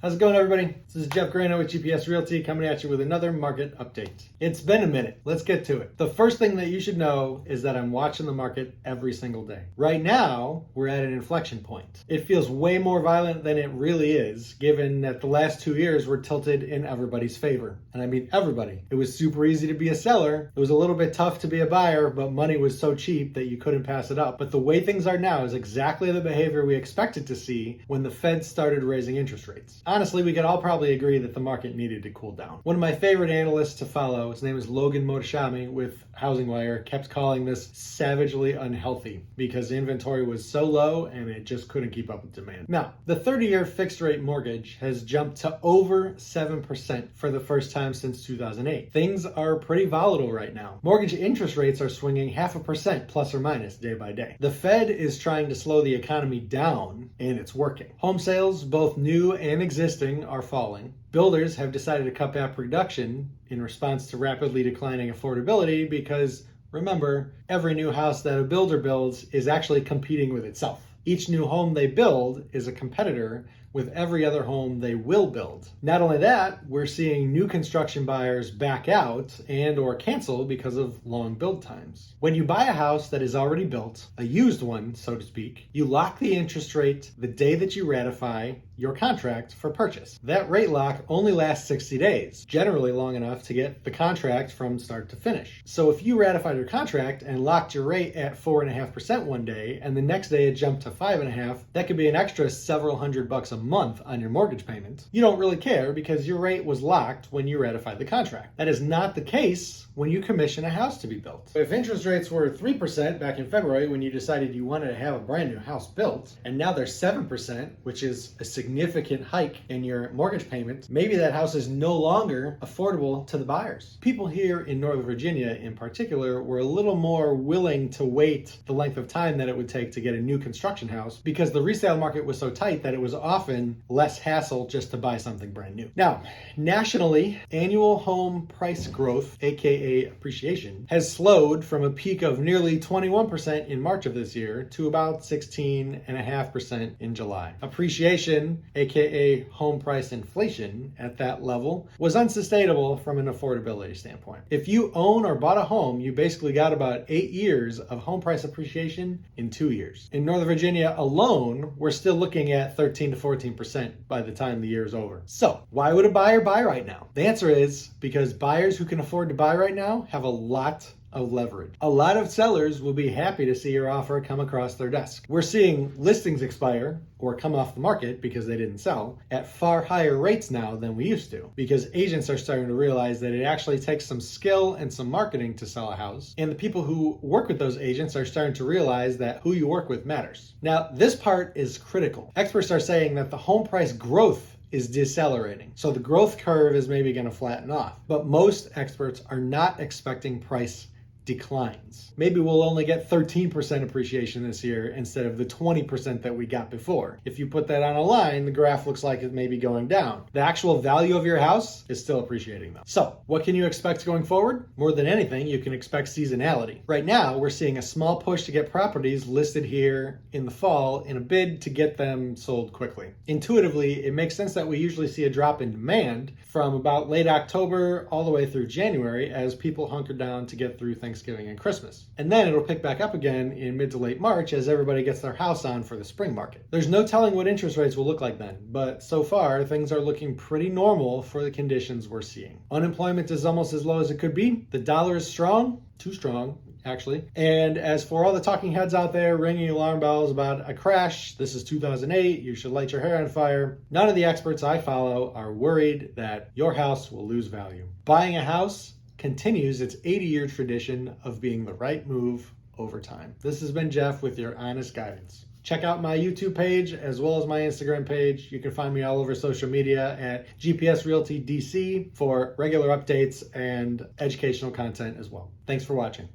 How's it going, everybody? This is Jeff Grano with GPS Realty coming at you with another market update. It's been a minute. Let's get to it. The first thing that you should know is that I'm watching the market every single day. Right now, we're at an inflection point. It feels way more violent than it really is, given that the last 2 years were tilted in everybody's favor. And I mean everybody. It was super easy to be a seller. It was a little bit tough to be a buyer, but money was so cheap that you couldn't pass it up. But the way things are now is exactly the behavior we expected to see when the Fed started raising interest rates. Honestly, we could all probably agree that the market needed to cool down. One of my favorite analysts to follow, his name is Logan Mohtashami with Housing Wire, kept calling this savagely unhealthy because inventory was so low and it just couldn't keep up with demand. Now, the 30-year fixed rate mortgage has jumped to over 7% for the first time since 2008. Things are pretty volatile right now. Mortgage interest rates are swinging 0.5% plus or minus day by day. The Fed is trying to slow the economy down, and it's working. Home sales, both new and existing, are falling. Builders have decided to cut back production in response to rapidly declining affordability because, remember, every new house that a builder builds is actually competing with itself. Each new home they build is a competitor with every other home they will build. Not only that, we're seeing new construction buyers back out and or cancel because of long build times. When you buy a house that is already built, a used one, so to speak, you lock the interest rate the day that you ratify your contract for purchase. That rate lock only lasts 60 days, generally long enough to get the contract from start to finish. So if you ratified your contract and locked your rate at 4.5% one day, and the next day it jumped to 5.5%, that could be an extra several $100 a month on your mortgage payment. You don't really care because your rate was locked when you ratified the contract. That is not the case when you commission a house to be built. If interest rates were 3% back in February when you decided you wanted to have a brand new house built, and now they're 7%, which is a significant hike in your mortgage payment, maybe that house is no longer affordable to the buyers. People here in Northern Virginia in particular were a little more willing to wait the length of time that it would take to get a new construction house because the resale market was so tight that it was often less hassle just to buy something brand new. Now, nationally, annual home price growth, aka appreciation, has slowed from a peak of nearly 21% in March of this year to about 16.5% in July. Appreciation, aka home price inflation, at that level was unsustainable from an affordability standpoint. If you own or bought a home, you basically got about 8 years of home price appreciation in 2 years. In Northern Virginia alone, we're still looking at 13 to 14% by the time the year is over. So, why would a buyer buy right now? The answer is because buyers who can afford to buy right now have a lot of leverage. A lot of sellers will be happy to see your offer come across their desk. We're seeing listings expire or come off the market because they didn't sell at far higher rates now than we used to, because agents are starting to realize that it actually takes some skill and some marketing to sell a house, and the people who work with those agents are starting to realize that who you work with matters. Now, this part is critical. Experts are saying that the home price growth is decelerating. So the growth curve is maybe going to flatten off. But most experts are not expecting price declines. Maybe we'll only get 13% appreciation this year instead of the 20% that we got before. If you put that on a line, the graph looks like it may be going down. The actual value of your house is still appreciating though. So what can you expect going forward? More than anything, you can expect seasonality. Right now, we're seeing a small push to get properties listed here in the fall in a bid to get them sold quickly. Intuitively, it makes sense that we usually see a drop in demand from about late October all the way through January as people hunker down to get through Thanksgiving and Christmas. And then it'll pick back up again in mid to late March as everybody gets their house on for the spring market. There's no telling what interest rates will look like then, but so far things are looking pretty normal for the conditions we're seeing. Unemployment is almost as low as it could be. The dollar is strong, too strong, actually. And as for all the talking heads out there ringing alarm bells about a crash, this is 2008, you should light your hair on fire, none of the experts I follow are worried that your house will lose value. Buying a house continues its 80-year tradition of being the right move over time. This has been Jeff with your honest guidance. Check out my YouTube page as well as my Instagram page. You can find me all over social media at GPS Realty DC for regular updates and educational content as well. Thanks for watching.